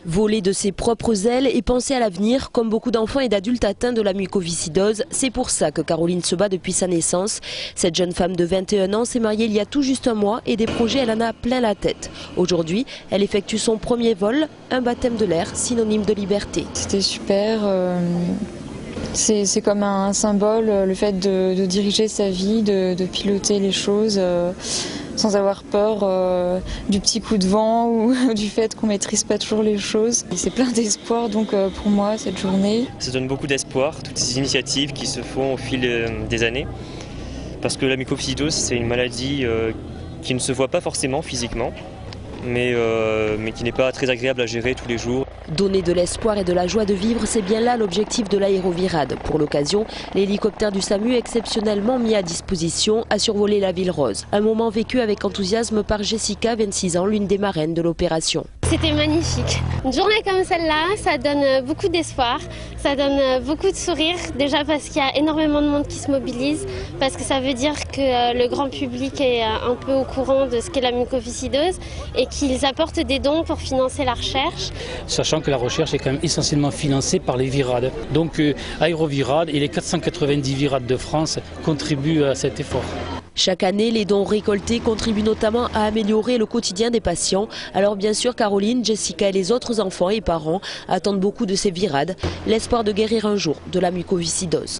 Voler de ses propres ailes et penser à l'avenir, comme beaucoup d'enfants et d'adultes atteints de la mucoviscidose, c'est pour ça que Caroline se bat depuis sa naissance. Cette jeune femme de 21 ans s'est mariée il y a tout juste un mois et des projets, elle en a plein la tête. Aujourd'hui, elle effectue son premier vol, un baptême de l'air, synonyme de liberté. C'était super. C'est comme un symbole, le fait de diriger sa vie, de piloter les choses sans avoir peur du petit coup de vent ou du fait qu'on maîtrise pas toujours les choses. C'est plein d'espoir donc pour moi cette journée. Ça donne beaucoup d'espoir, toutes ces initiatives qui se font au fil des années. Parce que la mucoviscidose, c'est une maladie qui ne se voit pas forcément physiquement, mais qui n'est pas très agréable à gérer tous les jours. Donner de l'espoir et de la joie de vivre, c'est bien là l'objectif de l'Aérovirade. Pour l'occasion, l'hélicoptère du SAMU, exceptionnellement mis à disposition, a survolé la ville rose. Un moment vécu avec enthousiasme par Jessica, 26 ans, l'une des marraines de l'opération. C'était magnifique. Une journée comme celle-là, ça donne beaucoup d'espoir, ça donne beaucoup de sourires. Déjà parce qu'il y a énormément de monde qui se mobilise, parce que ça veut dire que le grand public est un peu au courant de ce qu'est la mucoviscidose et qu'ils apportent des dons pour financer la recherche. Sachant que la recherche est quand même essentiellement financée par les virades. Donc Aérovirade et les 490 virades de France contribuent à cet effort. Chaque année, les dons récoltés contribuent notamment à améliorer le quotidien des patients. Alors bien sûr, Caroline, Jessica et les autres enfants et parents attendent beaucoup de ces virades, l'espoir de guérir un jour de la mucoviscidose.